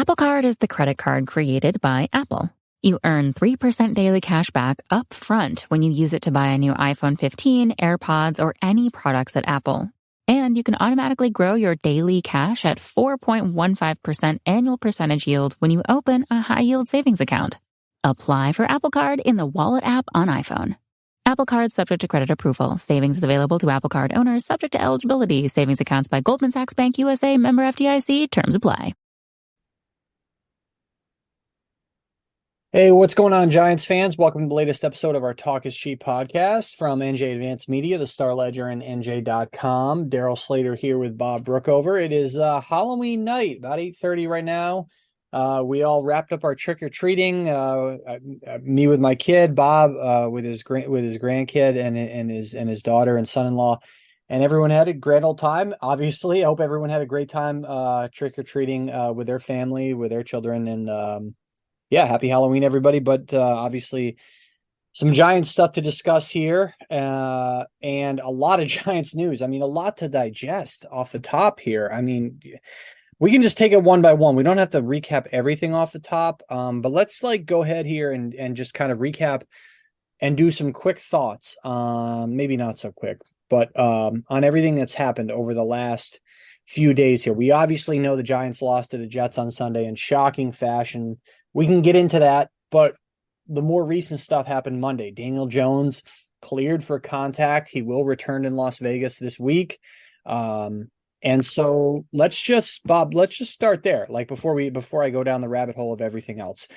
Apple Card is the credit card created by Apple. You earn 3% daily cash back up front when you use it to buy a new iPhone 15, AirPods, or any products at Apple. And you can automatically grow your daily cash at 4.15% annual percentage yield when you open a high-yield savings account. Apply for Apple Card in the Wallet app on iPhone. Apple Card subject to credit approval. Savings is available to Apple Card owners subject to eligibility. Savings accounts by Goldman Sachs Bank USA, member FDIC. Terms apply. Hey, what's going on, Giants fans? Welcome to the latest episode of our Talk is Cheap podcast from NJ Advanced Media, the Star Ledger, and NJ.com. Daryl Slater here with Bob Brookover. It is Halloween night, about 8:30 right now. We all wrapped up our trick-or-treating, me with my kid, Bob with his grandkid and his daughter and son-in-law, and everyone had a grand old time. Obviously, I hope everyone had a great time trick-or-treating with their family, with their children, and yeah, happy Halloween, everybody. But obviously some Giants stuff to discuss here and a lot of Giants news. I mean, a lot to digest off the top here. I mean, we can just take it one by one. We don't have to recap everything off the top, but let's go ahead here and just kind of recap and do some quick thoughts. Maybe not so quick, but on everything that's happened over the last few days here. We obviously know the Giants lost to the Jets on Sunday in shocking fashion. We can get into that, but the more recent stuff happened Monday. Daniel Jones cleared for contact. He will return in Las Vegas this week. And so Bob, let's just start there. Before I go down the rabbit hole of everything else.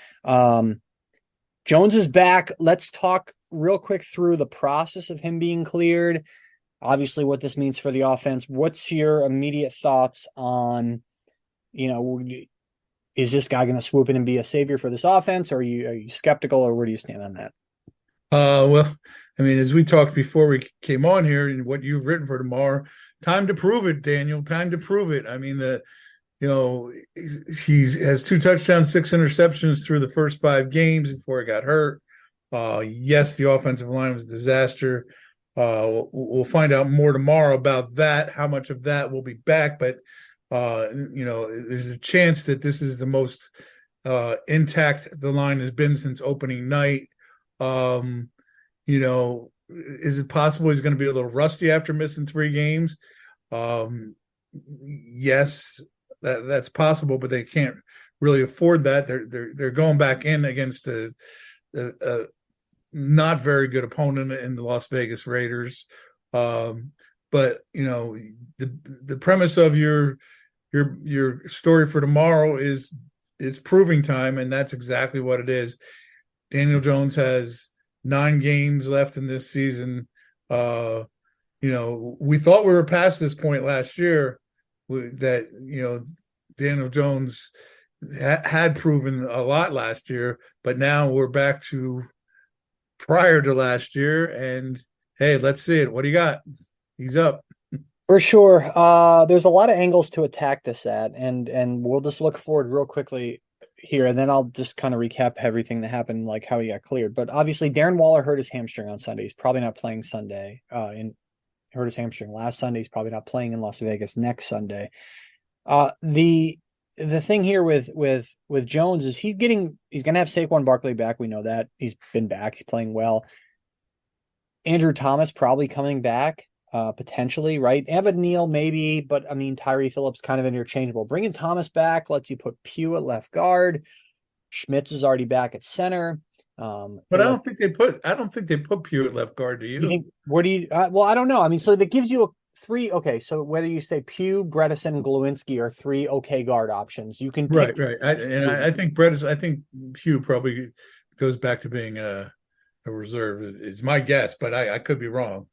Jones is back. Let's talk real quick through the process of him being cleared. Obviously what this means for the offense. What's your immediate thoughts on, is this guy going to swoop in and be a savior for this offense, or are you skeptical, or where do you stand on that? Well, I mean, as we talked before we came on here, and what you've written for tomorrow, time to prove it, Daniel. Time to prove it. I mean, he has 2 touchdowns, 6 interceptions through the first 5 games before he got hurt. Yes, the offensive line was a disaster. We'll find out more tomorrow about that, how much of that will be back, but there's a chance that this is the most intact the line has been since opening night. Is it possible he's going to be a little rusty after missing 3 games? Yes, that's possible, but they can't really afford that. They're going back in against a not very good opponent in the Las Vegas Raiders. But the premise of your story for tomorrow is it's proving time, and that's exactly what it is. Daniel Jones has 9 games left in this season. We thought we were past this point last year that Daniel Jones had proven a lot last year, but now we're back to prior to last year, and hey, let's see it. What do you got? He's up. For sure. There's a lot of angles to attack this at, and we'll just look forward real quickly here, and then I'll just kind of recap everything that happened, like how he got cleared. But obviously, Darren Waller hurt his hamstring on Sunday. He's probably not playing Sunday. Hurt his hamstring last Sunday. He's probably not playing in Las Vegas next Sunday. The thing here with Jones is he's going to have Saquon Barkley back. We know that. He's been back. He's playing well. Andrew Thomas probably coming back. Potentially, right? Evan Neal maybe, but I mean Tyree Phillips kind of interchangeable. Bringing Thomas back lets you put Pugh at left guard. Schmitz is already back at center. But I don't think they put Pugh at left guard. Do you? You think? Where do you? Well, I don't know. I mean, so that gives you a 3. Okay, so whether you say Pugh, Bredesen, and Glowinski are 3 okay guard options. You can pick right. I think Pugh probably goes back to being a reserve. Is my guess, but I could be wrong.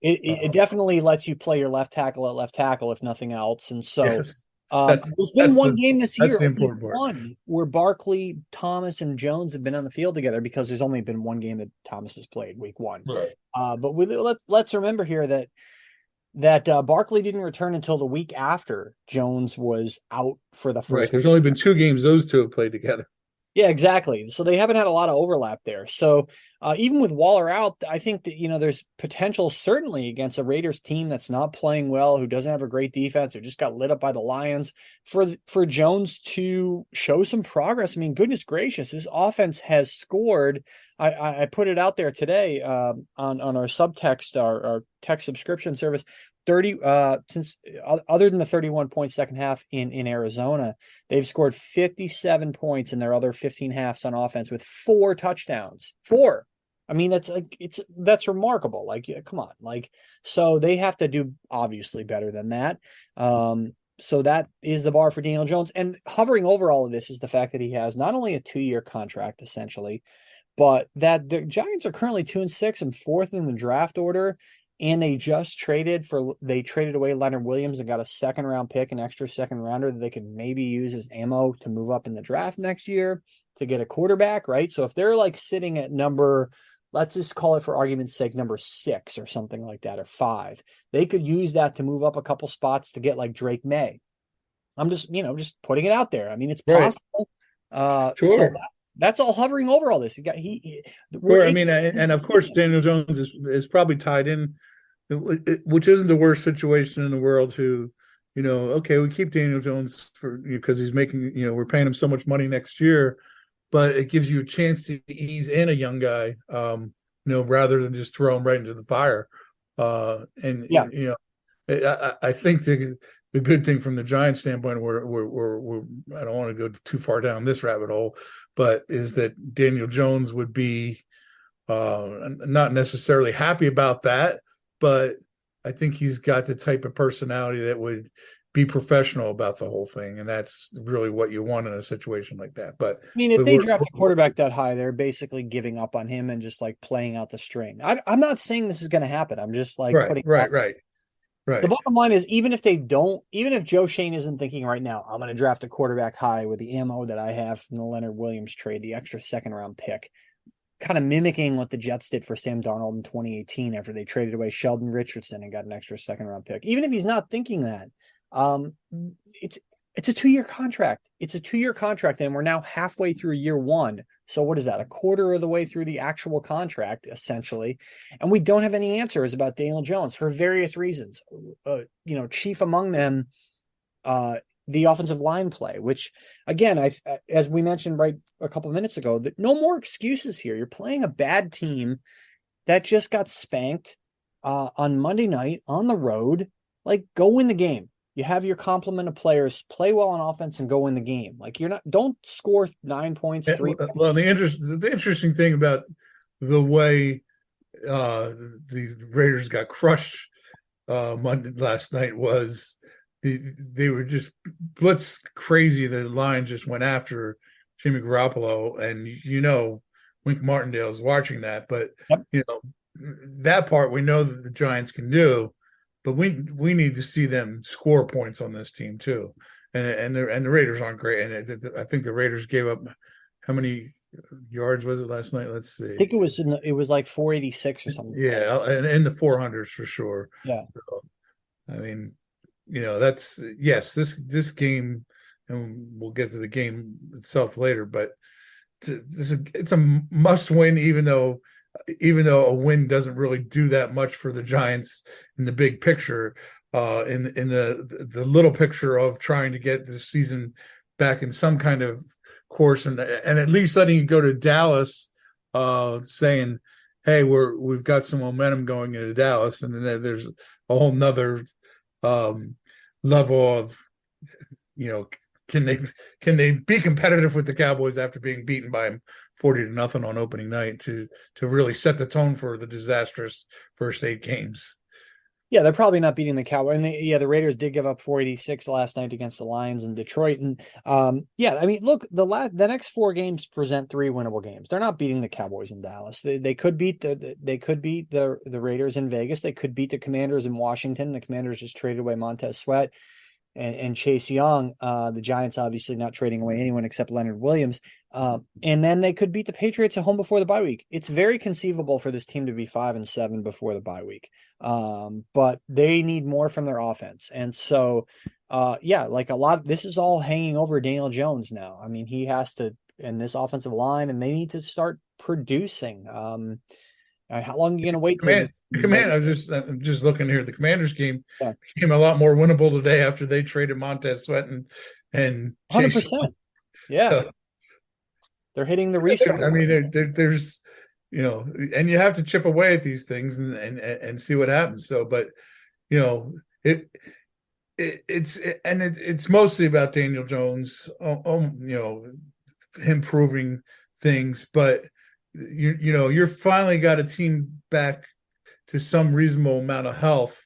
It definitely lets you play your left tackle at left tackle, if nothing else. And so yes, there's been one game this year, the important part, where Barkley, Thomas, and Jones have been on the field together, because there's only been one game that Thomas has played, week 1. Right. But let's remember here that Barkley didn't return until the week after Jones was out for the first. Right. There's only been 2 games those two have played together. Yeah, exactly. So they haven't had a lot of overlap there. So Even with Waller out, I think that, there's potential certainly against a Raiders team that's not playing well, who doesn't have a great defense, who just got lit up by the Lions, for Jones to show some progress. I mean, goodness gracious, his offense has scored. I put it out there today on our subtext, our text subscription service. 30 since other than the 31-point second half in Arizona, they've scored 57 points in their other 15 halves on offense with 4 touchdowns. 4. I mean, that's remarkable. Like, yeah, come on. Like, so they have to do obviously better than that. So that is the bar for Daniel Jones. And hovering over all of this is the fact that he has not only a 2-year contract essentially, but that the Giants are currently 2-6 and 4th in the draft order. And they traded away Leonard Williams and got a 2nd-round pick, an extra 2nd-rounder that they could maybe use as ammo to move up in the draft next year to get a quarterback, right? So if they're like sitting at number, let's just call it for argument's sake, number 6 or something like that, or 5, they could use that to move up a couple spots to get like Drake May. I'm just putting it out there. I mean, it's possible. Sure. So that's all hovering over all this. Sure. I mean, and of course, Daniel Jones is probably tied in, which isn't the worst situation in the world. Okay, we keep Daniel Jones because he's making, we're paying him so much money next year, but it gives you a chance to ease in a young guy, rather than just throw him right into the fire. I think the good thing from the Giants standpoint, we're I don't want to go too far down this rabbit hole, but is that Daniel Jones would be not necessarily happy about that, but I think he's got the type of personality that would be professional about the whole thing, and that's really what you want in a situation like that. But I mean, if they draft a quarterback that high, they're basically giving up on him and just like playing out the string. I'm not saying this is going to happen. I'm just like right. The bottom line is, even if Joe Shane isn't thinking right now, I'm going to draft a quarterback high with the ammo that I have from the Leonard Williams trade, the extra 2nd-round pick, kind of mimicking what the Jets did for Sam Darnold in 2018 after they traded away Sheldon Richardson and got an extra 2nd-round pick. Even if he's not thinking that, it's a 2-year contract. It's a 2-year contract, and we're now halfway through year 1. So what is that? A quarter of the way through the actual contract, essentially. And we don't have any answers about Daniel Jones for various reasons. Chief among them, the offensive line play, which, again, as we mentioned right a couple of minutes ago, that no more excuses here. You're playing a bad team that just got spanked on Monday night on the road. Like, go win the game. You have your complement of players, play well on offense and go win the game. Like, don't score 9 points, 3 points. Well, the interesting thing about the way the Raiders got crushed last night was they were just blitz crazy. The line just went after Jimmy Garoppolo, and Wink Martindale's watching that. But that part we know that the Giants can do. But we need to see them score points on this team too, and the Raiders aren't great. And I think the Raiders gave up, how many yards was it last night? Let's see. I think it was like 486 or something. Yeah, and in the 400s for sure. Yeah. So, I mean, that's this game, and we'll get to the game itself later. But it's a must win, even though a win doesn't really do that much for the Giants in the big picture, in the little picture of trying to get this season back in some kind of course, and at least letting you go to Dallas, saying, hey, we've got some momentum going into Dallas, and then there's a whole nother level of, can they be competitive with the Cowboys after being beaten by them 40-0 on opening night to really set the tone for the disastrous first 8 games. Yeah, they're probably not beating the Cowboys. And the Raiders did give up 486 last night against the Lions in Detroit. And I mean, look, the next 4 games present 3 winnable games. They're not beating the Cowboys in Dallas. They could beat the Raiders in Vegas. They could beat the Commanders in Washington. The Commanders just traded away Montez Sweat and Chase Young. The Giants obviously not trading away anyone except Leonard Williams. And then they could beat the Patriots at home before the bye week. It's very conceivable for this team to be 5-7 before the bye week. But they need more from their offense. And so, this is all hanging over Daniel Jones now. I mean, he has to, and this offensive line, and they need to start producing. How long are you going to wait? I'm just looking here. The Commanders game Yeah. became a lot more winnable today after they traded Montez Sweat and Chase. 100%. Yeah. So, they're hitting the restart. I mean, there's, and you have to chip away at these things and see what happens. So, but it's mostly about Daniel Jones, him proving things, but you're finally got a team back to some reasonable amount of health,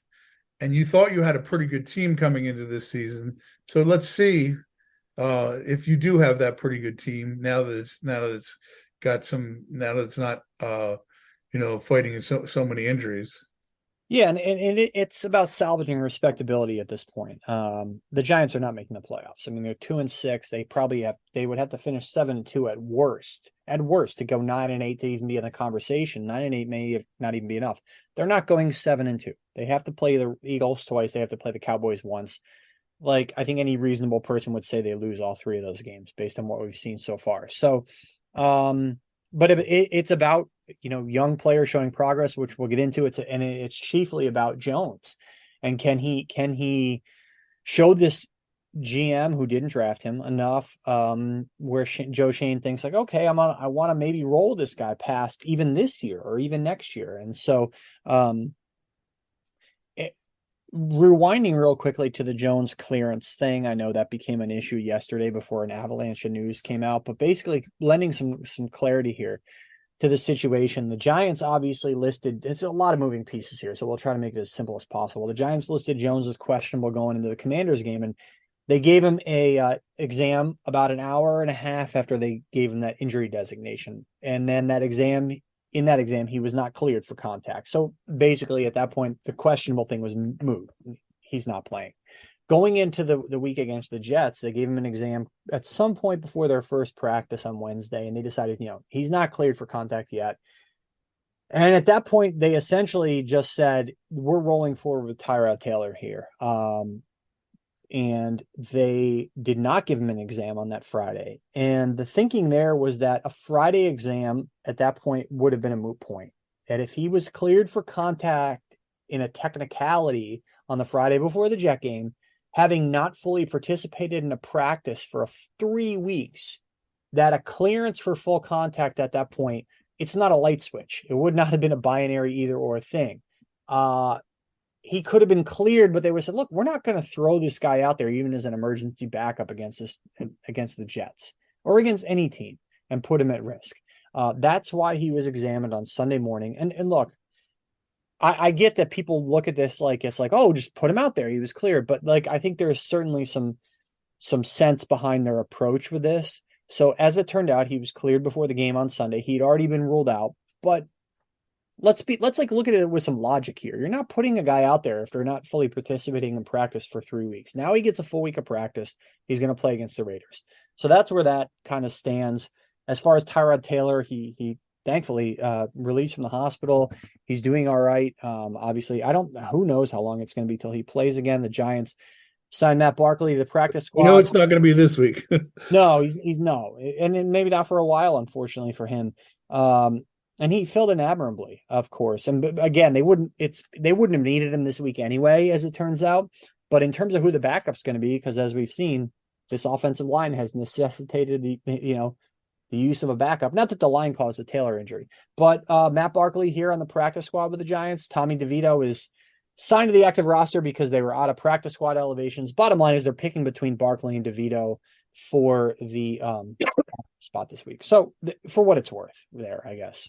and you thought you had a pretty good team coming into this season. So let's see if you do have that pretty good team now that it's not fighting so many injuries. Yeah, and it's about salvaging respectability at this point. The Giants are not making the playoffs. I mean, they're 2-6. They would have to finish 7-2 at worst to go 9-8 to even be in the conversation. 9-8 may not even be enough. They're not going 7-2. They have to play the Eagles twice. They have to play the Cowboys once. Like, I think any reasonable person would say they lose all three of those games based on what we've seen so far. So, but it's about, young players showing progress, which we'll get into. It's chiefly about Jones, and can he show this GM who didn't draft him enough, where Joe Shane thinks like, okay, I want to maybe roll this guy past even this year or even next year. And so, rewinding real quickly to the Jones clearance thing, I know that became an issue yesterday before an avalanche of news came out, but basically lending some clarity here to the situation. The Giants obviously listed, it's a lot of moving pieces here, so we'll try to make it as simple as possible. The Giants listed Jones as questionable going into the Commanders game, and they gave him a exam about an hour and a half after they gave him that injury designation. And then in that exam, he was not cleared for contact. So basically at that point, the questionable thing was moot. He's not playing. Going into the week against the Jets, they gave him an exam at some point before their first practice on Wednesday, and they decided, he's not cleared for contact yet. And at that point, they essentially just said, we're rolling forward with Tyrod Taylor here. And they did not give him an exam on that Friday. And the thinking there was that a Friday exam at that point would have been a moot point. That if he was cleared for contact in a technicality on the Friday before the Jet game, having not fully participated in a practice for 3 weeks, that a clearance for full contact at that point, it's not a light switch. It would not have been a binary either or thing. He could have been cleared, but they would have said, look, we're not going to throw this guy out there even as an emergency backup against the Jets or against any team and put him at risk. That's why he was examined on Sunday morning. And look, I get that people look at this like it's like, oh, just put him out there. He was cleared. But like, I think there is certainly some sense behind their approach with this. So as it turned out, he was cleared before the game on Sunday. He'd already been ruled out, but let's look at it with some logic here. You're not putting a guy out there if they're not fully participating in practice for 3 weeks. Now he gets a full week of practice. He's going to play against the Raiders. So that's where that kind of stands. As far as Tyrod Taylor, he thankfully released from the hospital. He's doing all right. Obviously, who knows how long it's going to be till he plays again. The Giants signed Matt Barkley to the practice squad. It's not going to be this week. No, he's no. And maybe not for a while, unfortunately for him. And he filled in admirably, of course. And again, they wouldn't have needed him this week anyway, as it turns out. But in terms of who the backup's going to be, because as we've seen, this offensive line has necessitated the use of a backup. Not that the line caused a Taylor injury, but Matt Barkley here on the practice squad with the Giants. Tommy DeVito is signed to the active roster because they were out of practice squad elevations. Bottom line is they're picking between Barkley and DeVito for the spot this week. So for what it's worth there, I guess.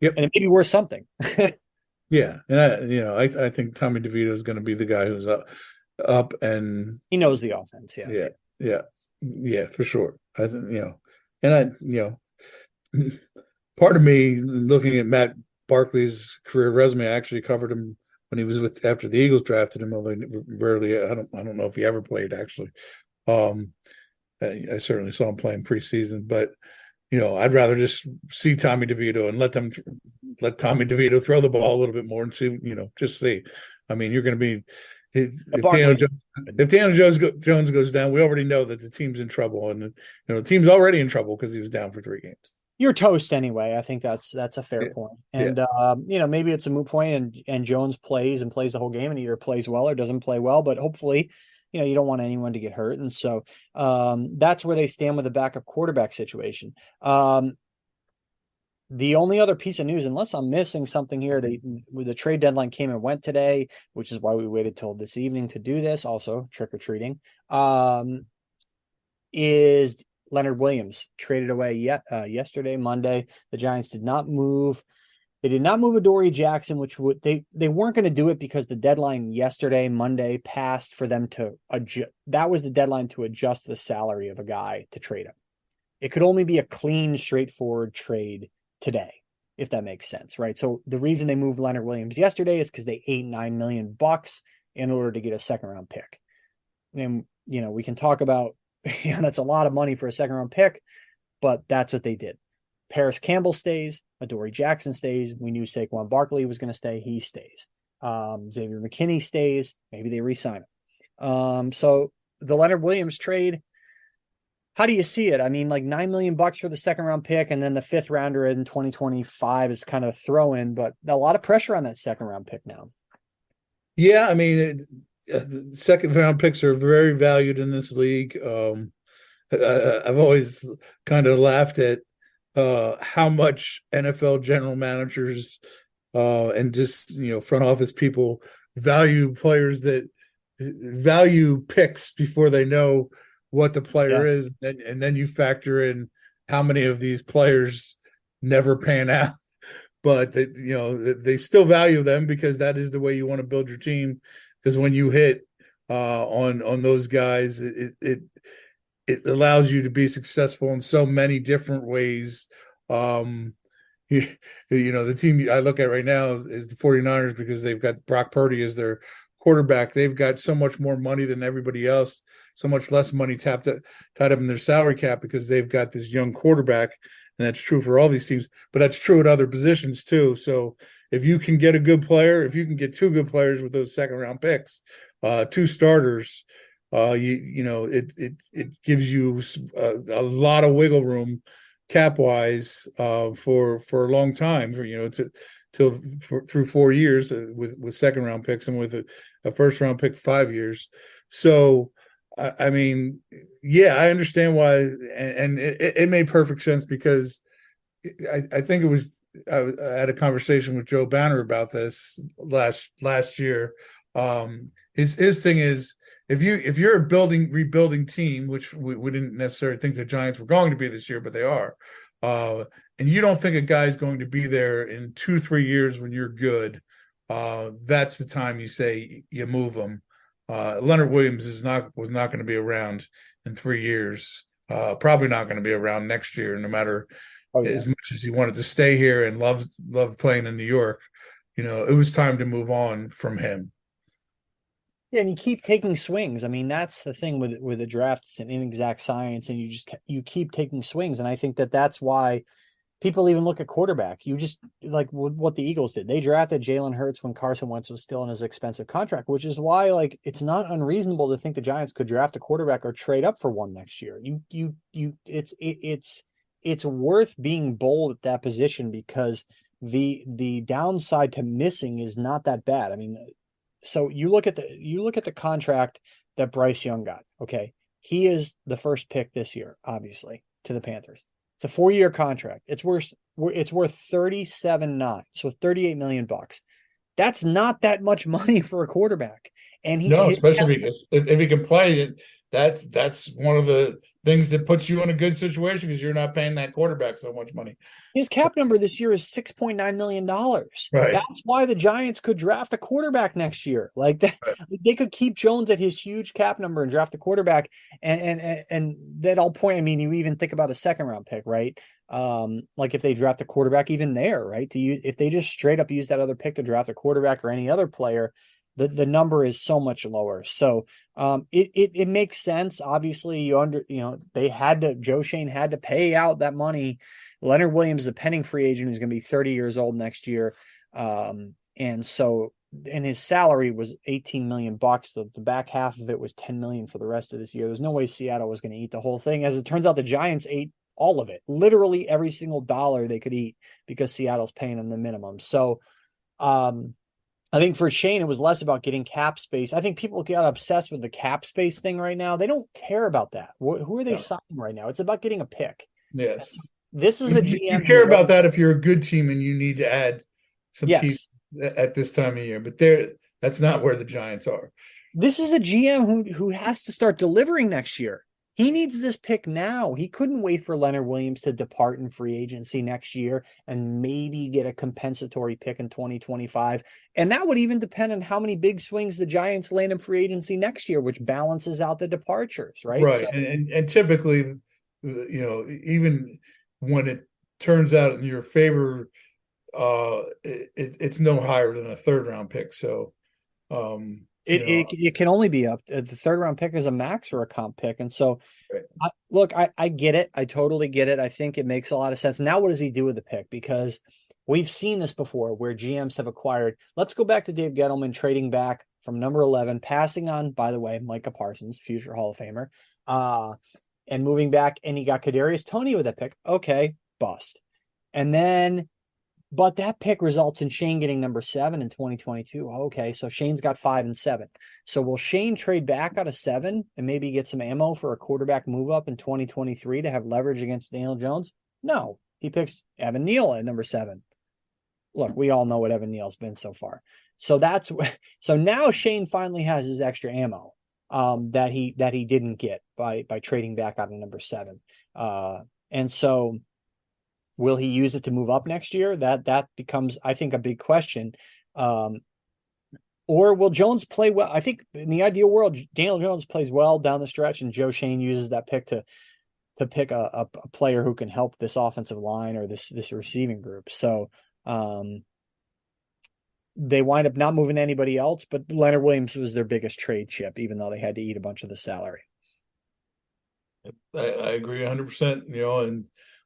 Yep. And it may be worth something. Yeah. And I think Tommy DeVito is going to be the guy who's up and he knows the offense. Yeah, for sure. I think, part of me looking at Matt Barkley's career resume, I actually covered him when he was after the Eagles drafted him, although rarely, I don't know if he ever played actually. I certainly saw him playing preseason, but I'd rather just see Tommy DeVito and let Tommy DeVito throw the ball a little bit more and see, just see. I mean, you're going to be if Daniel Jones goes down, we already know that the team's in trouble, and the team's already in trouble because he was down for 3 games. you're toast anyway. I think that's a fair Yeah. point. Yeah. And maybe it's a moot point and Jones plays the whole game and either plays well or doesn't play well, but hopefully, you don't want anyone to get hurt. And so that's where they stand with the backup quarterback situation. The only other piece of news, unless I'm missing something here, the trade deadline came and went today, which is why we waited till this evening to do this. Also, trick-or-treating. Is Leonard Williams traded away yesterday, Monday. The Giants did not move. They did not move Adoree Jackson, which they weren't going to do it because the deadline yesterday, Monday, passed for them to adjust. That was the deadline to adjust the salary of a guy to trade him. It could only be a clean, straightforward trade today, if that makes sense, right? So the reason they moved Leonard Williams yesterday is because they ate $9 million in order to get a second round pick. And, we can talk about, that's a lot of money for a second round pick, but that's what they did. Paris Campbell stays, Adoree Jackson stays. We knew Saquon Barkley was going to stay. He stays. Xavier McKinney stays. Maybe they re-sign him. So the Leonard Williams trade, how do you see it? I mean, like $9 million for the second round pick, and then the fifth rounder in 2025 is kind of a throw in, but a lot of pressure on that second round pick now. Yeah, I mean, the second round picks are very valued in this league. I've always kind of laughed at how much NFL general managers and just front office people value players that value picks before they know what the player is, and then you factor in how many of these players never pan out, but they still value them because that is the way you want to build your team. Because when you hit on those guys, it allows you to be successful in so many different ways. The team I look at right now is the 49ers because they've got Brock Purdy as their quarterback. They've got so much more money than everybody else, so much less money tied up in their salary cap because they've got this young quarterback. And that's true for all these teams, but that's true at other positions too. So if you can get a good player, if you can get two good players with those second round picks, two starters, it gives you a lot of wiggle room cap wise for a long time, through 4 years with second round picks and with a first round pick 5 years. So I mean, yeah, I understand why, and it made perfect sense because I think it was I had a conversation with Joe Banner about this last year. His thing is if you're a rebuilding team, which we didn't necessarily think the Giants were going to be this year, but they are, and you don't think a guy's going to be there in 2-3 years when you're good, that's the time you say you move him. Leonard Williams was not going to be around in 3 years. Probably not going to be around next year, no matter as much as he wanted to stay here and loved playing in New York. It was time to move on from him. Yeah, and you keep taking swings. I mean, that's the thing with the draft. It's an inexact science, and you keep taking swings. And I think that's why people even look at quarterback. You just like what the Eagles did. They drafted Jalen Hurts when Carson Wentz was still in his expensive contract, which is why it's not unreasonable to think the Giants could draft a quarterback or trade up for one next year. It's worth being bold at that position because the downside to missing is not that bad. I mean, so you look at the contract that Bryce Young got. Okay, he is the first pick this year, obviously, to the Panthers. It's a 4-year contract. It's worth $37.9, so $38 million. That's not that much money for a quarterback. And especially if he can play it. That's one of the things that puts you in a good situation because you're not paying that quarterback so much money. His cap number this year is $6.9 million. Right. That's why the Giants could draft a quarterback next year. Like that, right. They could keep Jones at his huge cap number and draft a quarterback. And that all point. I mean, you even think about a second round pick, right? Like if they draft a quarterback, even there, right? If they just straight up use that other pick to draft a quarterback or any other player, the number is so much lower. So it makes sense. Obviously, Joe Shane had to pay out that money. Leonard Williams is a pending free agent who's going to be 30 years old next year. And his salary was $18 million. The back half of it was $10 million for the rest of this year. There's no way Seattle was going to eat the whole thing. As it turns out, the Giants ate all of it, literally every single dollar they could eat because Seattle's paying them the minimum. So I think for Shane, it was less about getting cap space. I think people get obsessed with the cap space thing right now. They don't care about that. Who are they signing right now? It's about getting a pick. Yes. This is a You GM. care about that if you're a good team and you need to add some pieces at this time of year, but that's not where the Giants are. This is a GM who has to start delivering next year. He needs this pick now. He couldn't wait for Leonard Williams to depart in free agency next year and maybe get a compensatory pick in 2025. And that would even depend on how many big swings the Giants land in free agency next year, which balances out the departures, right? Right. So, and typically, even when it turns out in your favor, it's no higher than a third round pick. So it can only be up. The third round pick is a max or a comp pick. And so right. I get it. I totally get it. I think it makes a lot of sense. Now, what does he do with the pick? Because we've seen this before where GMs have acquired. Let's go back to Dave Gettleman trading back from number 11, passing on, by the way, Micah Parsons, future Hall of Famer, and moving back, and he got Kadarius Toney with that pick. Okay, bust. And then, but that pick results in Shane getting number 7 in 2022. Okay, so Shane's got 5 and 7. So will Shane trade back out of 7 and maybe get some ammo for a quarterback move up in 2023 to have leverage against Daniel Jones? No, he picks Evan Neal at number 7. Look, we all know what Evan Neal's been so far. So so now Shane finally has his extra ammo that he didn't get by trading back out of number 7. And so will he use it to move up next year? That becomes, I think, a big question. Or will Jones play well? I think in the ideal world, Daniel Jones plays well down the stretch, and Joe Shane uses that pick to pick a player who can help this offensive line or this receiving group. So they wind up not moving anybody else, but Leonard Williams was their biggest trade chip, even though they had to eat a bunch of the salary. I agree 100%, and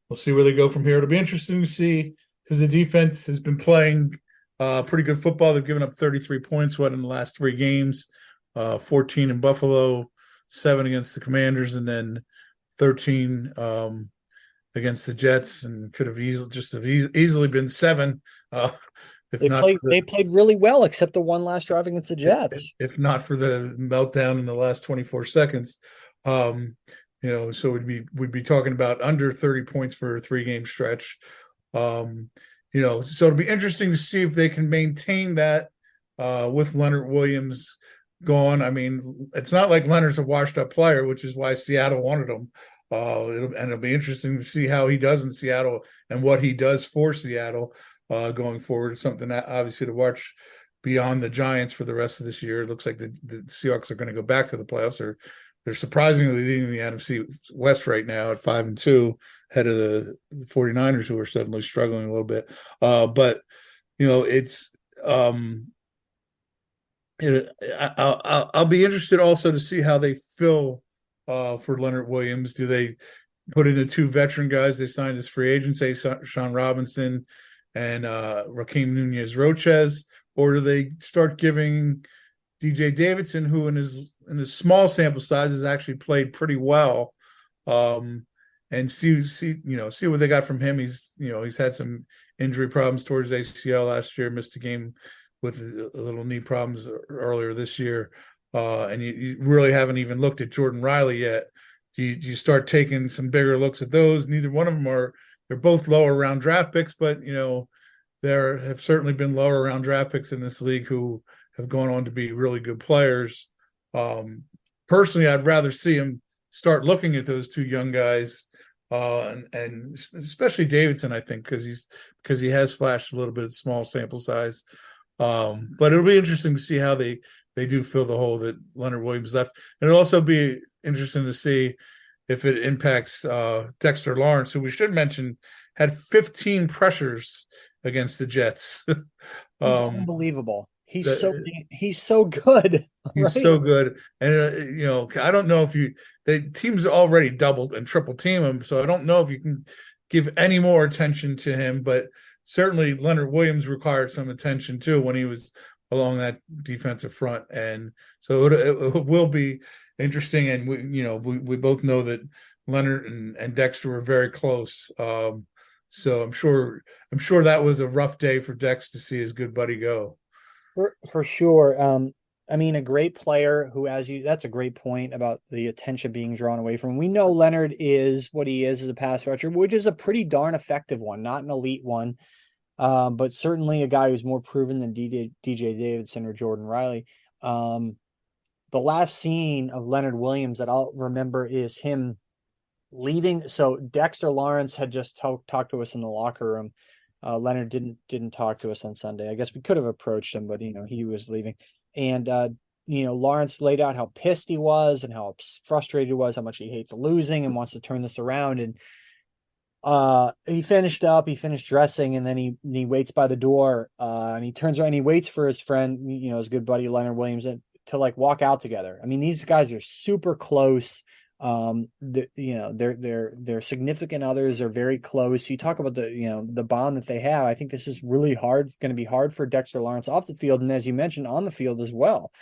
we'll see where they go from here. It'll be interesting to see because the defense has been playing pretty good football. They've given up 33 points, in the last 3 games, 14 in Buffalo, 7 against the Commanders, and then 13 against the Jets, and could have easily been 7. They played really well, except the one last drive against the Jets. If not for the meltdown in the last 24 seconds. So we'd be talking about under 30 points for a 3-game stretch. So it'll be interesting to see if they can maintain that with Leonard Williams gone. I mean, it's not like Leonard's a washed up player, which is why Seattle wanted him. It'll be interesting to see how he does in Seattle and what he does for Seattle going forward. It's something that obviously to watch beyond the Giants for the rest of this year. It looks like the Seahawks are going to go back to the playoffs, or they're surprisingly leading the NFC West right now at 5-2, ahead of the 49ers, who are suddenly struggling a little bit. But it's I'll be interested also to see how they fill for Leonard Williams. Do they put in the 2 veteran guys they signed as free agents, Sean Robinson and Raheem Nunez-Roches, or do they start giving DJ Davidson, who in his small sample size has actually played pretty well, and see what they got from him? He's had some injury problems towards ACL last year, missed a game with a little knee problems earlier this year, and you really haven't even looked at Jordan Riley yet. Do you start taking some bigger looks at those? Neither one of them they're both lower round draft picks, but there have certainly been lower round draft picks in this league who have gone on to be really good players. Personally, I'd rather see him start looking at those 2 young guys, and especially Davidson, I think, because he has flashed a little bit of small sample size. But it'll be interesting to see how they do fill the hole that Leonard Williams left. And it'll also be interesting to see if it impacts Dexter Lawrence, who we should mention had 15 pressures against the Jets. He's unbelievable. He's so good. He's right? So good. And I don't know if the team's already doubled and triple team him, so I don't know if you can give any more attention to him, but certainly Leonard Williams required some attention too when he was along that defensive front. And so it will be interesting. And we both know that Leonard and Dexter were very close. So I'm sure that was a rough day for Dex to see his good buddy go. For sure. I mean, a great player who, that's a great point about the attention being drawn away from him. We know Leonard is what he is as a pass rusher, which is a pretty darn effective one, not an elite one, but certainly a guy who's more proven than DJ Davidson or Jordan Riley. The last scene of Leonard Williams that I'll remember is him leaving. So Dexter Lawrence had just talked to us in the locker room. Leonard didn't talk to us on Sunday. I guess we could have approached him, but he was leaving. And Lawrence laid out how pissed he was and how frustrated he was, how much he hates losing and wants to turn this around. And he finished dressing, and then he waits by the door, and he turns around and he waits for his friend, his good buddy Leonard Williams, to like walk out together. I mean, these guys are super close. Their significant others are very close. You talk about the bond that they have. I think this is really going to be hard for Dexter Lawrence off the field, and as you mentioned, on the field as well.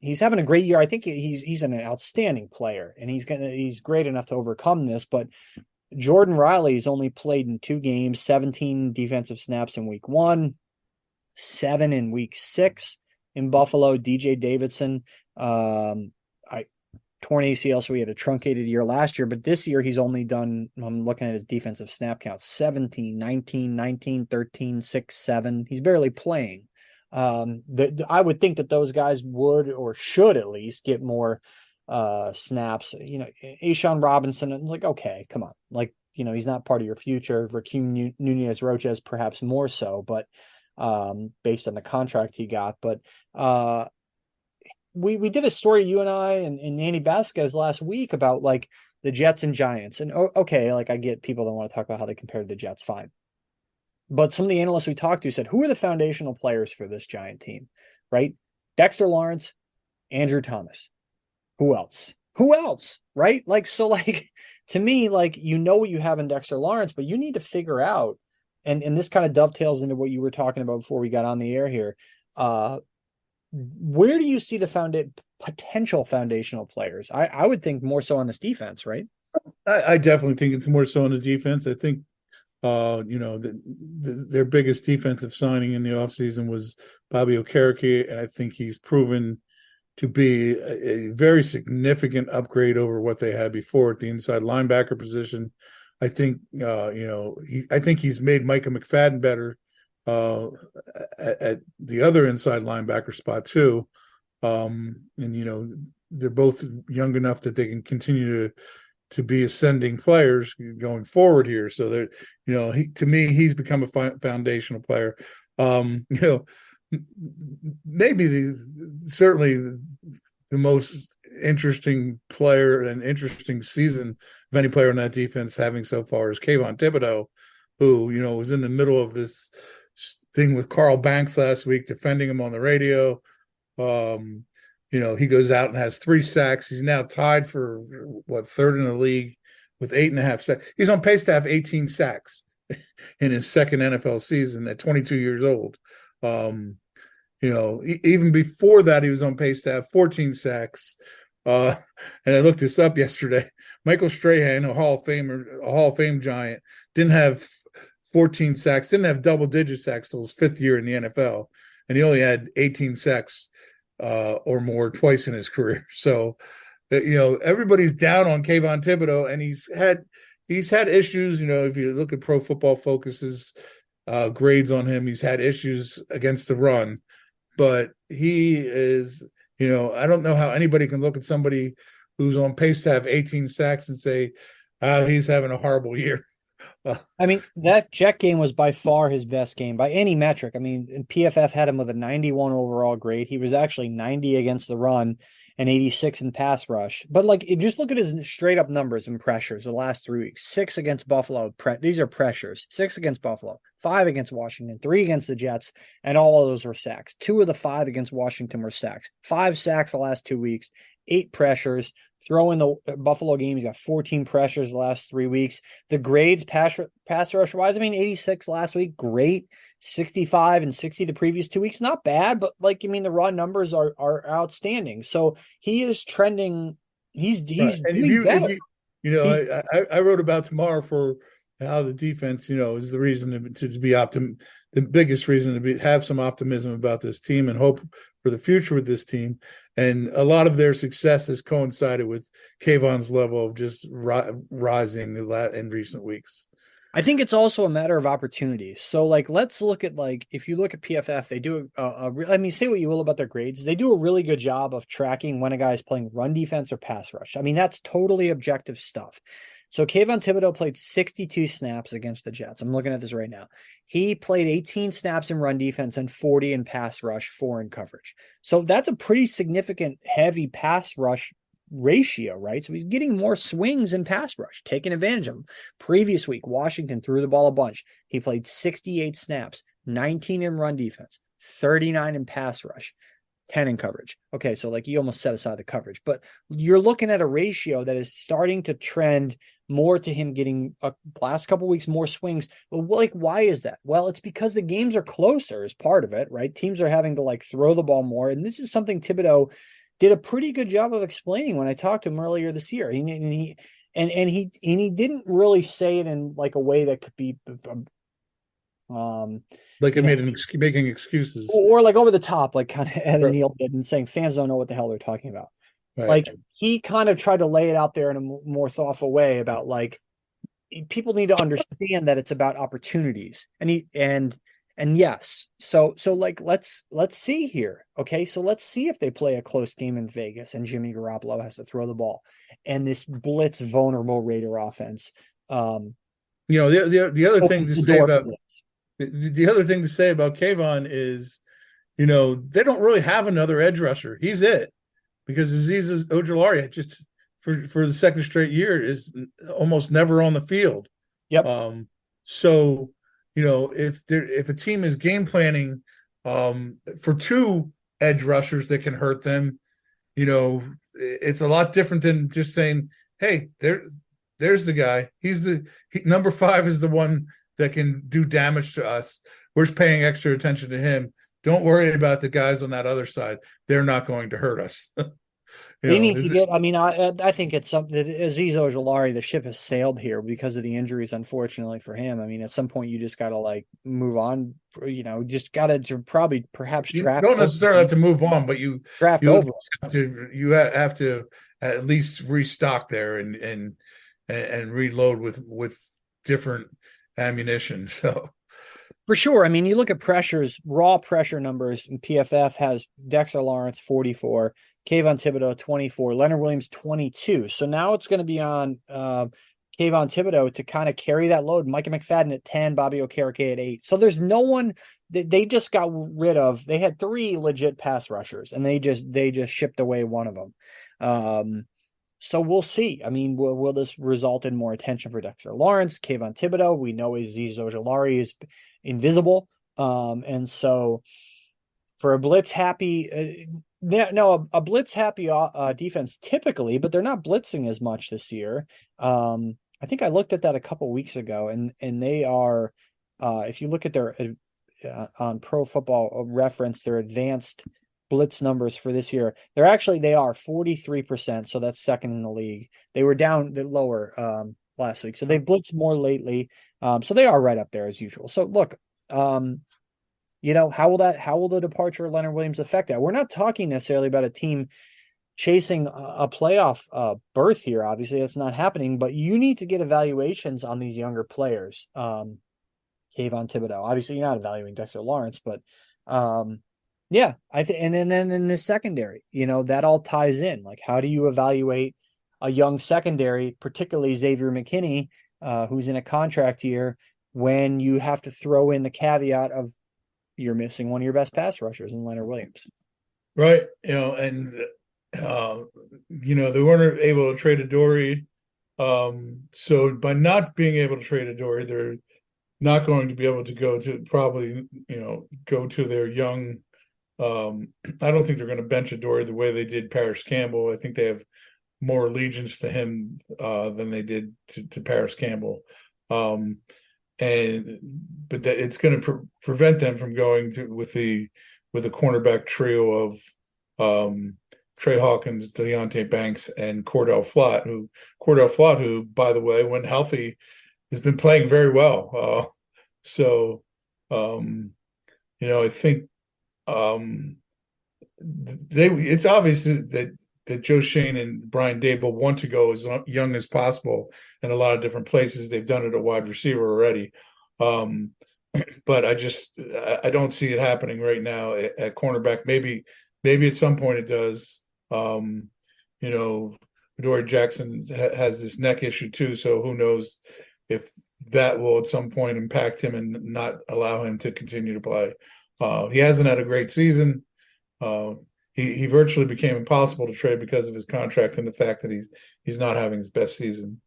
He's having a great year. I think he's an outstanding player, and he's great enough to overcome this. But Jordan Riley's only played in 2 games, 17 defensive snaps in week 1, 7 in week 6 in Buffalo. DJ Davidson, torn ACL, so he had a truncated year last year, but this year he's only done, I'm looking at his defensive snap count, 17, 19, 19, 13, 6, 7. He's barely playing. I would think that those guys would or should at least get more snaps. Ashawn Robinson, like, okay, come on. Like, he's not part of your future. Raheem Nunez-Roches perhaps more so, but based on the contract he got. But we did a story, you and I and Andy Vasquez last week about like the Jets and Giants. And okay, like I get people don't want to talk about how they compare to the Jets, fine. But some of the analysts we talked to said, who are the foundational players for this Giant team, right? Dexter Lawrence, Andrew Thomas. Who else? Right? Like, so like, to me, like, what you have in Dexter Lawrence, but you need to figure out, and this kind of dovetails into what you were talking about before we got on the air here. Where do you see the potential foundational players? I would think more so on this defense, right? I definitely think it's more so on the defense. I think, their biggest defensive signing in the offseason was Bobby Okereke, and I think he's proven to be a very significant upgrade over what they had before at the inside linebacker position. I think, I think he's made Micah McFadden better at the other inside linebacker spot too. And they're both young enough that they can continue to be ascending players going forward here. So that, to me, he's become a foundational player. Maybe certainly the most interesting player and interesting season of any player on that defense having so far is Kayvon Thibodeau, who, was in the middle of this thing with Carl Banks last week, defending him on the radio. He goes out and has 3 sacks. He's now tied for third in the league with 8.5 sacks. He's on pace to have 18 sacks in his second NFL season at 22 years old. Even before that, he was on pace to have 14 sacks. And I looked this up yesterday. Michael Strahan, a Hall of Fame giant, didn't have 14 sacks, didn't have double-digit sacks till his 5th year in the NFL, and he only had 18 sacks or more twice in his career. So, everybody's down on Kayvon Thibodeau, and he's had issues. If you look at Pro Football Focus's grades on him, he's had issues against the run. But he is, I don't know how anybody can look at somebody who's on pace to have 18 sacks and say, he's having a horrible year. I mean, that Jet game was by far his best game by any metric. I mean, PFF had him with a 91 overall grade. He was actually 90 against the run and 86 in pass rush. But like, just look at his straight up numbers and pressures the last 3 weeks. 6 against Buffalo. These are pressures. 6 against Buffalo, 5 against Washington, 3 against the Jets, and all of those were sacks. 2 of the 5 against Washington were sacks. 5 sacks the last 2 weeks, 8 pressures. Throw in the Buffalo game, he's got 14 pressures the last 3 weeks. The grades pass rush wise, 86 last week, great. 65 and 60 the previous 2 weeks, not bad, but the raw numbers are outstanding. So he is trending. He's right. And doing better. I wrote about tomorrow for how the defense, is the reason to be the biggest reason to have some optimism about this team and hope for the future with this team. And a lot of their success has coincided with Kayvon's level of just rising in recent weeks. I think it's also a matter of opportunities. So, like, let's look at, like, if you look at PFF, they do say what you will about their grades. They do a really good job of tracking when a guy is playing run defense or pass rush. I mean, that's totally objective stuff. So Kayvon Thibodeau played 62 snaps against the Jets. I'm looking at this right now. He played 18 snaps in run defense and 40 in pass rush, 4 in coverage. So that's a pretty significant heavy pass rush ratio, right? So he's getting more swings in pass rush, taking advantage of them. Previous week, Washington threw the ball a bunch. He played 68 snaps, 19 in run defense, 39 in pass rush, 10 in coverage. Okay, so like you almost set aside the coverage, but you're looking at a ratio that is starting to trend more to him getting last couple weeks more swings. But like, why is that? Well, it's because the games are closer as part of it, right? Teams are having to like throw the ball more, and this is something Thibodeau did a pretty good job of explaining when I talked to him earlier this year. He didn't really say it in like a way that could be like it making excuses or like over the top, like kind of Evan Neal did, and saying fans don't know what the hell they're talking about. Right. Like he kind of tried to lay it out there in a more thoughtful way about like people need to understand that it's about opportunities, and yes, so like let's see here. Okay, so let's see if they play a close game in Vegas and Jimmy Garoppolo has to throw the ball, and this blitz vulnerable Raider offense. The other thing to say about the other thing to say about Kayvon is, they don't really have another edge rusher. He's it, because Azeez Ojulari just for the second straight year is almost never on the field. Yep. So if a team is game planning for 2 edge rushers that can hurt them, it's a lot different than just saying, hey, there's the guy. Number 5 is the one that can do damage to us. We're paying extra attention to him. Don't worry about the guys on that other side. They're not going to hurt us. They need to get. I mean, I think it's something. Azeez Ojulari, the ship has sailed here because of the injuries, unfortunately for him. I mean, at some point, you just got to like move on. Just got to perhaps draft. You don't necessarily have to move on, but you draft you over. have to at least restock there and reload with different ammunition. So. For sure. I mean, you look at pressures, raw pressure numbers, and PFF has Dexter Lawrence 44, Kayvon Thibodeau 24, Leonard Williams 22. So now it's going to be on Kayvon Thibodeau to kind of carry that load. Micah McFadden at 10, Bobby Okereke at 8. So there's no one that they just got rid of. They had 3 legit pass rushers, and they just shipped away one of them. So we'll see. I mean, will this result in more attention for Dexter Lawrence, Kayvon Thibodeau? We know Azeez Ojulari is invisible. And so for a blitz happy, a blitz happy defense typically, but they're not blitzing as much this year. I think I looked at that a couple weeks ago, and they are, if you look at their on Pro Football Reference, their advanced blitz numbers for this year, they are 43%. So that's second in the league. They were down lower last week. So they've blitzed more lately. So they are right up there as usual. So look, how will the departure of Leonard Williams affect that? We're not talking necessarily about a team chasing a playoff berth here. Obviously that's not happening, but you need to get evaluations on these younger players. Kayvon Thibodeau, obviously you're not evaluating Dexter Lawrence, but yeah, and then in the secondary, that all ties in. Like, how do you evaluate a young secondary, particularly Xavier McKinney, who's in a contract year, when you have to throw in the caveat of you're missing one of your best pass rushers in Leonard Williams? Right. And they weren't able to trade Adoree. So by not being able to trade Adoree, they're not going to be able to go to their young. I don't think they're going to bench Adoree the way they did Paris Campbell. I think they have more allegiance to him than they did to Paris Campbell. But that it's going to prevent them from going with a cornerback trio of Trey Hawkins, Deontay Banks, and Cordell Flott, who, by the way, when healthy, has been playing very well. So, I think it's obvious that Joe Shane and Brian Dable want to go as young as possible in a lot of different places. They've done it at wide receiver already. But I don't see it happening right now at cornerback. Maybe at some point it does. Adoree Jackson has this neck issue too, so who knows if that will at some point impact him and not allow him to continue to play. He hasn't had a great season. He virtually became impossible to trade because of his contract and the fact that he's not having his best season.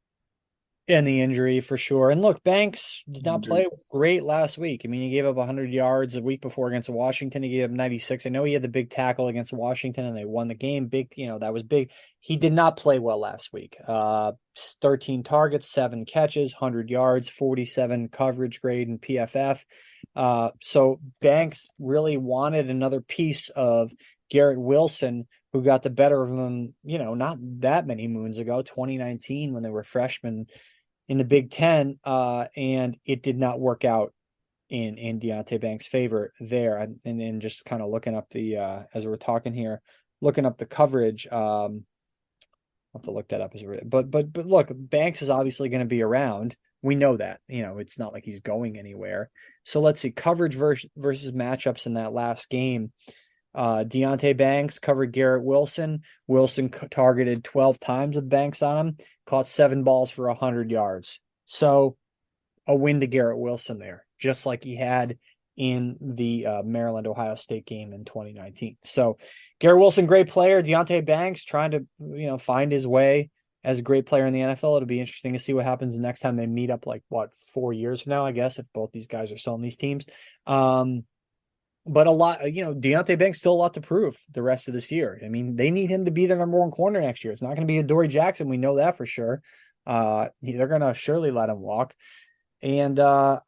And the injury for sure. And look, Banks did not play great last week. I mean, he gave up 100 yards a week before against Washington. He gave up 96. I know he had the big tackle against Washington and they won the game. Big, that was big. He did not play well last week. 13 targets, 7 catches, 100 yards, 47 coverage grade in PFF. So Banks really wanted another piece of Garrett Wilson, who got the better of him, not that many moons ago, 2019, when they were freshmen in the Big Ten, and it did not work out in Deontay Banks' favor there. And then just kind of looking up the as we're talking here, looking up the coverage. I'll have to look that up but look, Banks is obviously going to be around. We know that. It's not like he's going anywhere. So let's see coverage versus matchups in that last game. Deontay Banks covered Garrett Wilson. Wilson targeted 12 times with Banks on him, caught 7 balls for 100 yards. So a win to Garrett Wilson there, just like he had in the Maryland-Ohio State game in 2019. So Garrett Wilson, great player. Deontay Banks trying to, find his way as a great player in the NFL. It'll be interesting to see what happens the next time they meet up, 4 years from now, I guess, if both these guys are still on these teams. But a lot, Deontay Banks still a lot to prove the rest of this year. I mean, they need him to be their number 1 corner next year. It's not going to be Adoree Jackson. We know that for sure. They're going to surely let him walk. And I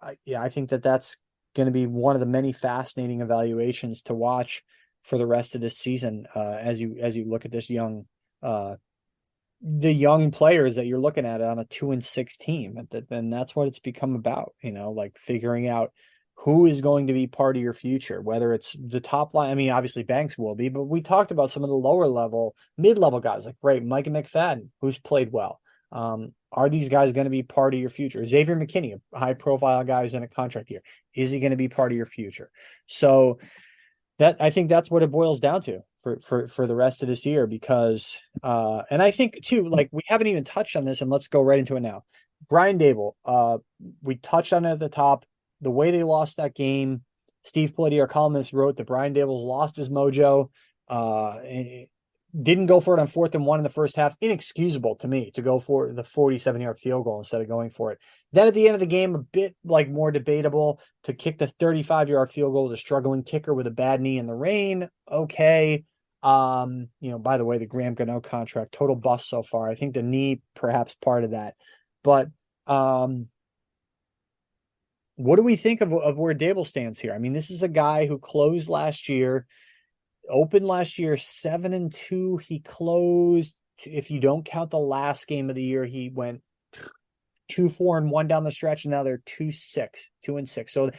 think that's going to be one of the many fascinating evaluations to watch for the rest of this season. As you look at this the young players that you're looking at on a 2-6 team, then that's what it's become about, figuring out who is going to be part of your future, whether it's the top line. I mean, obviously Banks will be, but we talked about some of the lower level, mid-level guys like Micah McFadden, who's played well. Are these guys going to be part of your future? Xavier McKinney, a high-profile guy who's in a contract year, is he going to be part of your future? So I think that's what it boils down to for the rest of this year, because and I think too, we haven't even touched on this, and let's go right into it now. Brian Dable, we touched on it at the top. The way they lost that game, Steve Politi, our columnist, wrote that Brian Dable's lost his mojo. Didn't go for it on 4th and 1 in the first half. Inexcusable to me to go for the 47-yard field goal instead of going for it. Then at the end of the game, a bit more debatable to kick the 35-yard field goal to struggling kicker with a bad knee in the rain. Okay. By the way, the Graham Gano contract, total bust so far. I think the knee perhaps part of that. But what do we think of where Dable stands here? I mean, this is a guy who closed last year, opened last year 7-2. He closed, if you don't count the last game of the year, he went 2-4-1 down the stretch, and now they're 2-6. So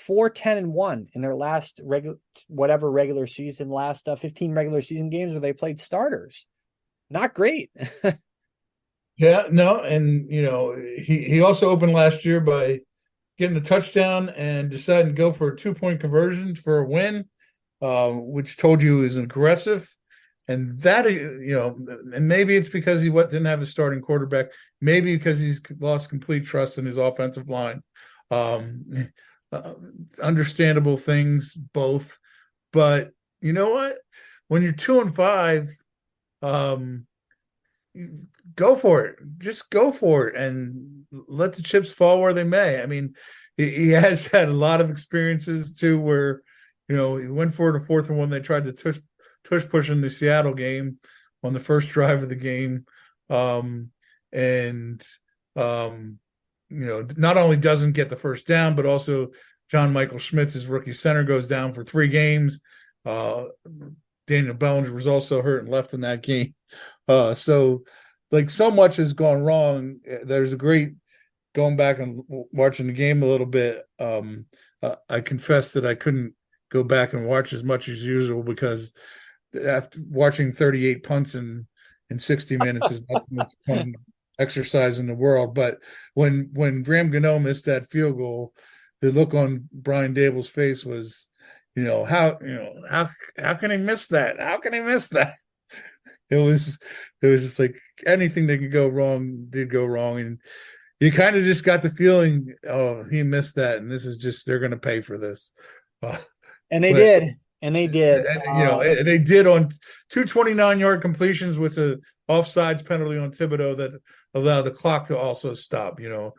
4-10-1 in their last regular season, 15 regular season games where they played starters. Not great. Yeah, no, and he also opened last year by getting a touchdown and deciding to go for a 2-point conversion for a win, which told you is aggressive. And that, and maybe it's because he didn't have a starting quarterback. Maybe because he's lost complete trust in his offensive line. Understandable things, both. But you know what? When you're 2-5, go for it. Just go for it and let the chips fall where they may. I mean, he has had a lot of experiences too where, he went for it a 4th and 1. They tried to tush push in the Seattle game on the first drive of the game. Not only doesn't get the first down, but also John Michael Schmitz, his rookie center, goes down for 3 games. Daniel Bellinger was also hurt and left in that game. So like so much has gone wrong. There's a great going back and watching the game a little bit. I confess that I couldn't go back and watch as much as usual because after watching 38 punts in 60 minutes is not the most fun exercise in the world. But when Graham Gano missed that field goal, the look on Brian Dable's face was, how can he miss that? How can he miss that? It was just like anything that could go wrong did go wrong, and you kind of just got the feeling, oh, he missed that, and this is just they're going to pay for this. And they But did. And they did. they did on 229-yard completions with a offsides penalty on Thibodeau that allowed the clock to also stop. There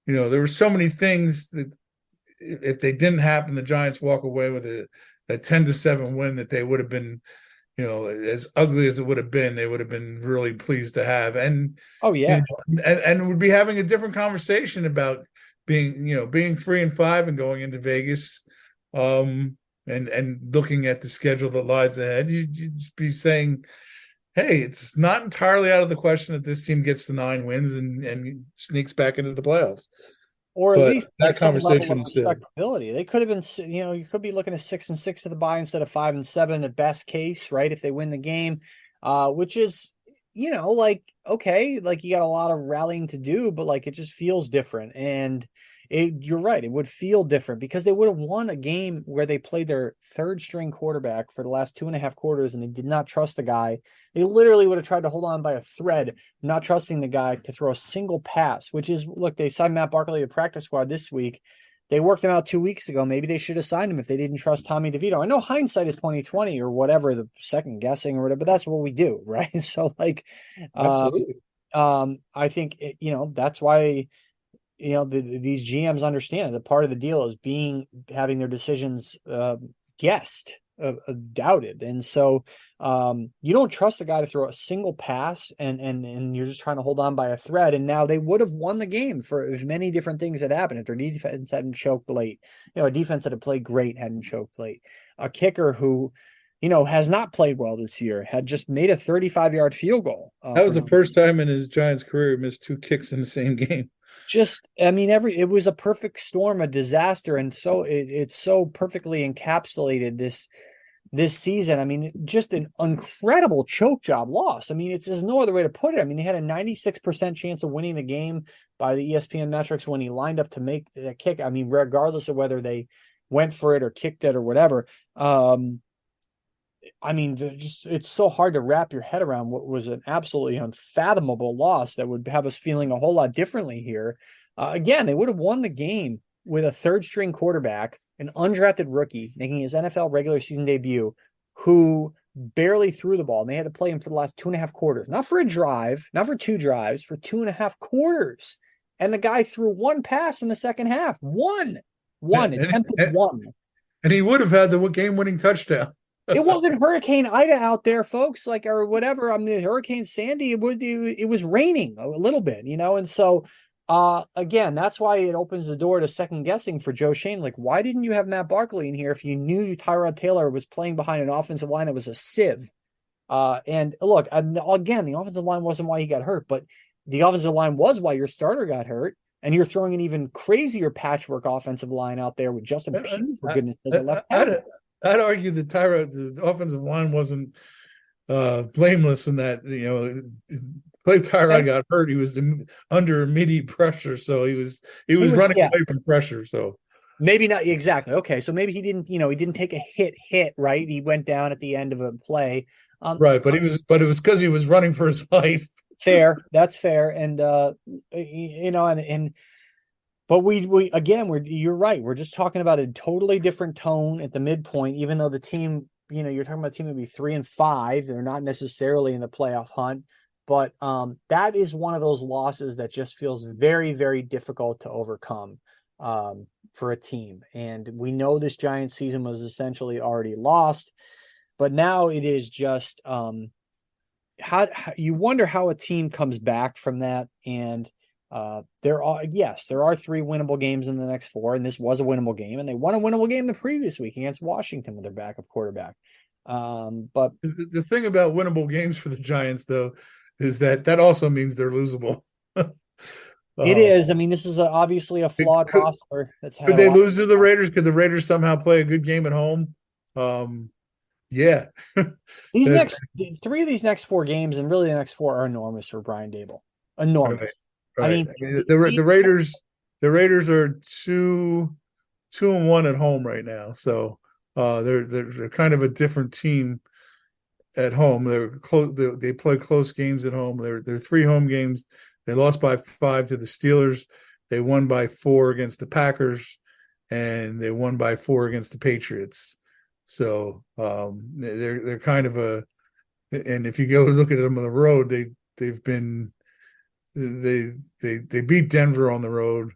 were so many things that if they didn't happen, the Giants walk away with a 10-7 win that they would have been, as ugly as it would have been, they would have been really pleased to have. And oh yeah, and would be having a different conversation about being 3-5 and going into Vegas. And looking at the schedule that lies ahead, you'd be saying, hey, it's not entirely out of the question that this team gets to 9 wins and sneaks back into the playoffs. or at least that like some level conversation of is silly. respectability. They could have been, you could be looking at 6-6 to the bye instead of 5-7 at best case, right? If they win the game, which is, like, okay, like you got a lot of rallying to do, but like it just feels different. And you're right, it would feel different because they would have won a game where they played their third string quarterback for the last 2.5 quarters and they did not trust the guy. They literally would have tried to hold on by a thread, not trusting the guy to throw a single pass, which is, look, they signed Matt Barkley to the practice squad this week. They worked him out 2 weeks ago. Maybe they should have signed him if they didn't trust Tommy DeVito. I know hindsight is 2020 or whatever, the second guessing or whatever, but that's what we do, right? So like, Absolutely. I think that's why these GMs understand that part of the deal is having their decisions guessed, doubted, and so you don't trust a guy to throw a single pass, and you're just trying to hold on by a thread. And now they would have won the game for as many different things that happened if their defense hadn't choked late. A defense that had played great hadn't choked late. A kicker who has not played well this year had just made a 35-yard field goal. That was the first time in his Giants career he missed 2 kicks in the same game. It was a perfect storm, a disaster. And so it's so perfectly encapsulated this season. I mean, just an incredible choke job loss. I mean, it's just no other way to put it. I mean, they had a 96% chance of winning the game by the ESPN metrics when he lined up to make the kick. I mean, regardless of whether they went for it or kicked it or whatever. I mean, it's so hard to wrap your head around what was an absolutely unfathomable loss that would have us feeling a whole lot differently here. Again, they would have won the game with a third string quarterback, an undrafted rookie making his NFL regular season debut, who barely threw the ball. And they had to play him for the last 2.5 quarters, not for a drive, not for 2 drives, for 2.5 quarters. And the guy threw 1 pass in the second half. One attempted one. And he would have had the game-winning touchdown. It wasn't Hurricane Ida out there, folks, like, or whatever. I mean, Hurricane Sandy, it was raining a little bit, and so again, that's why it opens the door to second guessing for Joe Schoen. Like, why didn't you have Matt Barkley in here if you knew Tyrod Taylor was playing behind an offensive line that was a sieve? And look, again, the offensive line wasn't why he got hurt, but the offensive line was why your starter got hurt. And you're throwing an even crazier patchwork offensive line out there with Justin Pugh, for goodness sake, the left tackle. I'd argue that the offensive line wasn't blameless in that, Clay Tyrod got hurt. He was under immediate pressure, so he was running away from pressure. So maybe not exactly. Okay, so maybe he didn't take a hit, right? He went down at the end of a play. Right, but it was because he was running for his life. Fair, that's fair, and but you're right. We're just talking about a totally different tone at the midpoint, even though the team, you're talking about a team would be 3-5. They're not necessarily in the playoff hunt, but that is one of those losses that just feels very, very difficult to overcome for a team. And we know this Giants season was essentially already lost, but now it is just how you wonder how a team comes back from that. And there are 3 winnable games in the next 4, and this was a winnable game, and they won a winnable game the previous week against Washington with their backup quarterback. But The thing about winnable games for the Giants, though, is that also means they're losable. it uh, is. I mean, this is obviously a flawed could, roster that's had could a they lot. lose to the Raiders? Could the Raiders somehow play a good game at home? Yeah. These that, next three of these next four games, and really the next four, are enormous for Brian Dable. Enormous. right, I right. mean, I mean, the Raiders are 2-1 at home right now, so they're kind of a different team at home. They're close. They play close games at home. They're three home games. They lost by 5 to the Steelers. They won by 4 against the Packers, and they won by 4 against the Patriots. So they're kind of a. And if you go look at them on the road, they've been they beat Denver on the road,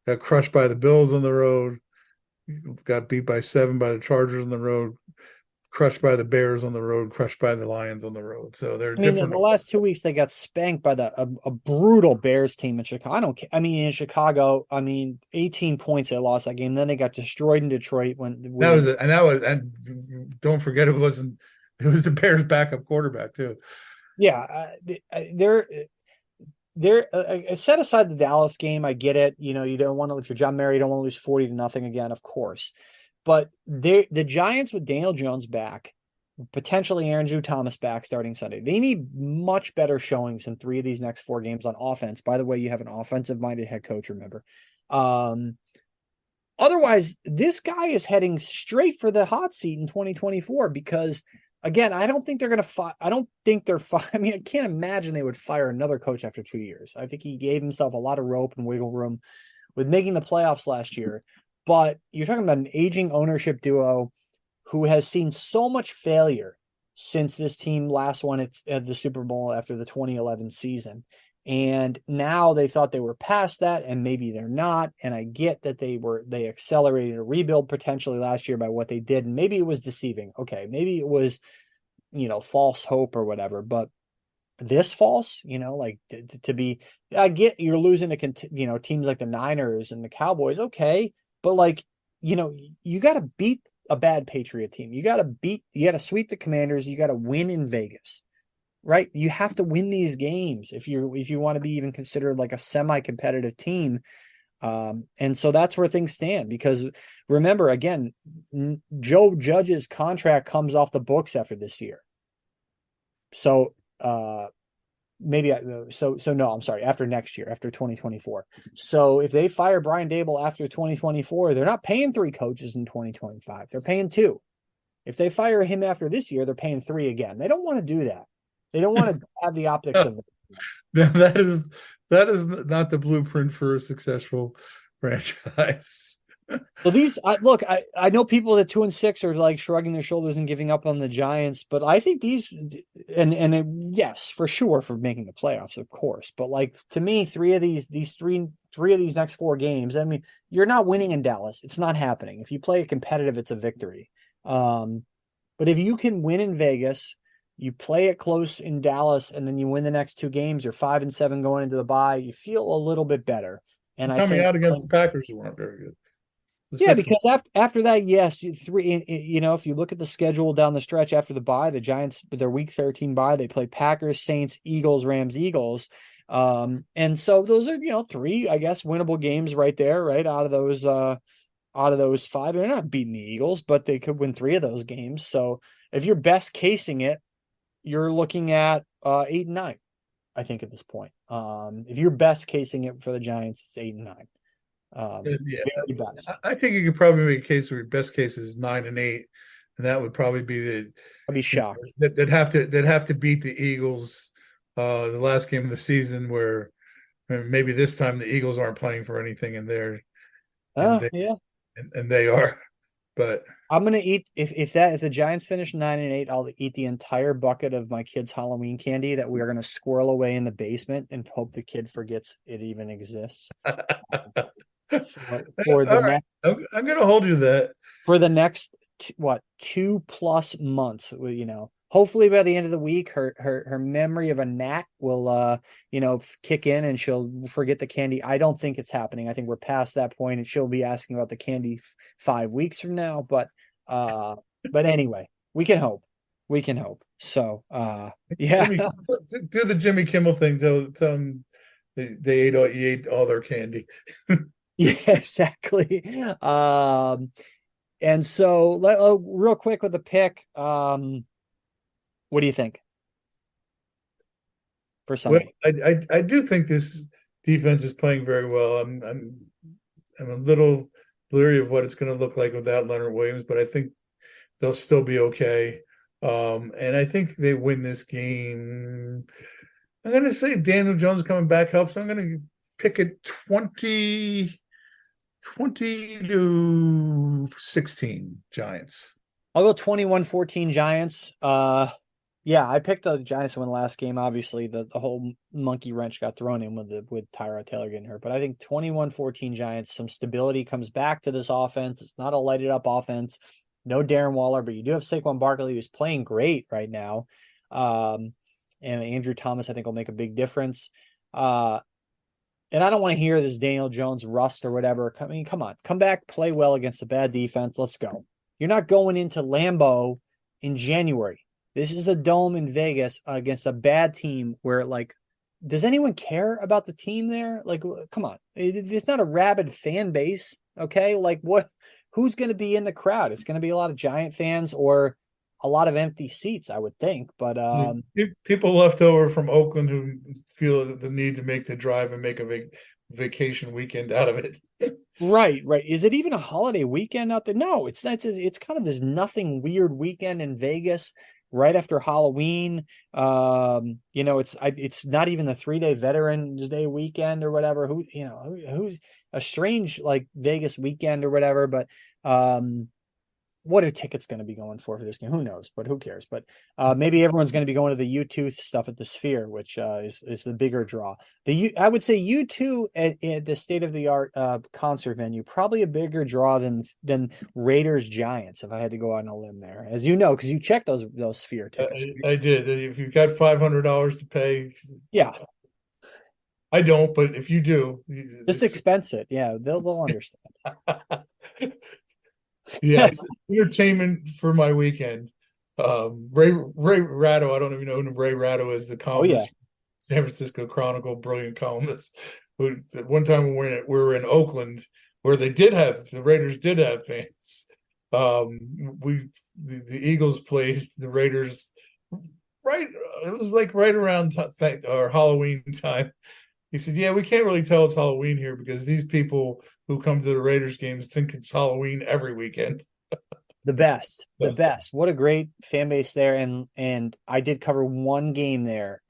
got crushed by the Bills on the road, got beat by 7 by the Chargers on the road, crushed by the Bears on the road, crushed by the Lions on the road. So they're I mean, different. the last 2 weeks they got spanked by a brutal Bears team in Chicago. I don't care. I mean, in Chicago, I mean, 18 points they lost that game. Then they got destroyed in Detroit And don't forget it was the Bears backup quarterback too. yeah, they're set aside the Dallas game. I get it. You know, you don't want to, if you're John Mary, you don't want to lose 40-0 again, of course. But the Giants with Daniel Jones back, potentially Andrew Thomas back starting Sunday, they need much better showings in 3 of these next 4 games on offense. By the way, you have an offensive-minded head coach, remember. Otherwise, this guy is heading straight for the hot seat in 2024 because, again, I don't think they're going to I don't think they're I mean, I can't imagine they would fire another coach after 2 years. I think he gave himself a lot of rope and wiggle room with making the playoffs last year. But you're talking about an aging ownership duo who has seen so much failure since this team last won at the Super Bowl after the 2011 season. And now they thought they were past that, and maybe they're not. And I get that they accelerated a rebuild potentially last year by what they did, and maybe it was deceiving. Okay, maybe it was, false hope or whatever. But this false, like to be, I get you're losing to teams like the Niners and the Cowboys. Okay, but like you got to beat a bad Patriot team. You got to sweep the Commanders. You got to win in Vegas. Right? You have to win these games if you want to be even considered like a semi-competitive team. And so that's where things stand, because remember, again, Joe Judge's contract comes off the books after this year. So after next year, after 2024. So if they fire Brian Dable after 2024, they're not paying 3 coaches in 2025. They're paying 2. If they fire him after this year, they're paying 3 again. They don't want to do that. They don't want to have the optics of it. That is not the blueprint for a successful franchise. So I know people at 2-6 are like shrugging their shoulders and giving up on the Giants, but I think yes, for sure, for making the playoffs, of course. But like, to me, three of these next 4 games, I mean, you're not winning in Dallas. It's not happening. If you play it competitive, it's a victory. But if you can win in Vegas, you play it close in Dallas, and then you win the next 2 games, you're 5-7 going into the bye, you feel a little bit better. And I think out against the Packers, who weren't very good. Yeah, because after that, yes, 3. If you look at the schedule down the stretch after the bye, the Giants, their Week 13 bye, they play Packers, Saints, Eagles, Rams, Eagles, and so those are 3, I guess, winnable games right there, right out of those 5. They're not beating the Eagles, but they could win 3 of those games. So if you're best casing it, you're looking at 8-9. I think at this point, if you're best casing it for the Giants, it's 8-9. Yeah, Very best. I think you could probably make a case where your best case is 9-8, and that would probably be I'd be shocked. They'd have to beat the Eagles the last game of the season, where maybe this time the Eagles aren't playing for anything, and Yeah. And they are. But I'm gonna eat if the Giants finish 9-8, I'll eat the entire bucket of my kid's Halloween candy that we are gonna squirrel away in the basement and hope the kid forgets it even exists. For the all right, I'm going to hold you to that. For the next 2+ months, hopefully by the end of the week, her memory of a gnat will kick in and she'll forget the candy. I don't think it's happening. I think we're past that point, and she'll be asking about the candy 5 weeks from now. But anyway, we can hope. We can hope. So, yeah. Do the Jimmy Kimmel thing. Tell them you ate all their candy. Yeah, exactly. And so real quick with the pick, what do you think for Well, Sunday? I do think this defense is playing very well. I'm a little leery of what it's going to look like without Leonard Williams, but I think they'll still be okay. And I think they win this game. I'm going to say Daniel Jones coming back helps. I'm going to pick it 20-16 Giants. I'll go 21-14 Giants. Yeah, I picked the Giants to win last game. Obviously, the whole monkey wrench got thrown in with Tyrod Taylor getting hurt. But I think 21-14 Giants, some stability comes back to this offense. It's not a lighted up offense. No Darren Waller, but you do have Saquon Barkley, who's playing great right now. And Andrew Thomas, I think, will make a big difference. And I don't want to hear this Daniel Jones rust or whatever. I mean, come on. Come back, play well against a bad defense. Let's go. You're not going into Lambeau in January. This is a dome in Vegas against a bad team where, like, does anyone care about the team there? Like, come on. It's not a rabid fan base, okay? Like, who's going to be in the crowd? It's going to be a lot of Giant fans or a lot of empty seats, I would think. But people left over from Oakland who feel the need to make the drive and make a vacation weekend out of it. Right. Is it even a holiday weekend out there? No, it's not. It's kind of this nothing weird weekend in Vegas right after Halloween. It's not even the 3-day Veterans Day weekend or whatever. Who's a strange like Vegas weekend or whatever. But what are tickets going to be going for this game? Who knows? But who cares? But maybe everyone's going to be going to the U2 stuff at the Sphere, which is the bigger draw. I would say U2 at the state of the art concert venue, probably a bigger draw than Raiders Giants. If I had to go out on a limb there, as you know, because you checked those Sphere tickets. I did. If you've got $500 to pay, yeah. I don't, but if you do, just expense it. Yeah, they'll understand. Yes, entertainment for my weekend. Ray Ratto, I don't even know who Ray Ratto is, the columnist, San Francisco Chronicle, brilliant columnist. Who one time when we were in Oakland, where the Raiders did have fans. The Eagles played the Raiders right. It was like right around our Halloween time. He said, "Yeah, we can't really tell it's Halloween here because these people who come to the Raiders games think it's Halloween every weekend." The best. What a great fan base there. And I did cover one game there,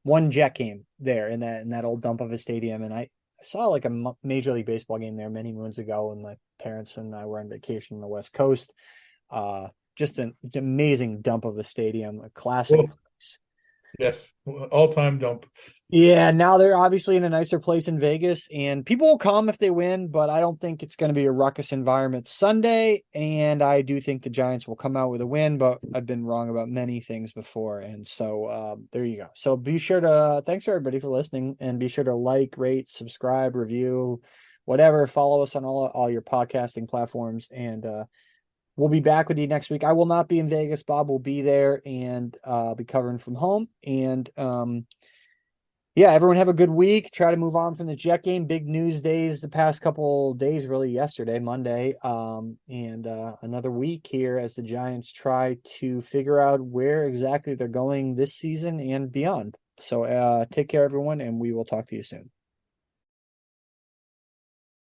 one Jet game there in that old dump of a stadium. And I saw like a Major League Baseball game there many moons ago when my parents and I were on vacation on the West Coast. Just an amazing dump of a stadium, a classic place. Yes, all-time dump. Yeah, now they're obviously in a nicer place in Vegas, and people will come if they win, but I don't think it's going to be a ruckus environment Sunday, and I do think the Giants will come out with a win, but I've been wrong about many things before, and so there you go. So be sure to, thanks everybody for listening, and be sure to like, rate, subscribe, review, whatever, follow us on all your podcasting platforms, and we'll be back with you next week. I will not be in Vegas. Bob will be there, and I'll be covering from home. And yeah, everyone have a good week. Try to move on from the Jet game. Big news days the past couple days, really yesterday, Monday, and another week here as the Giants try to figure out where exactly they're going this season and beyond. So take care, everyone, and we will talk to you soon.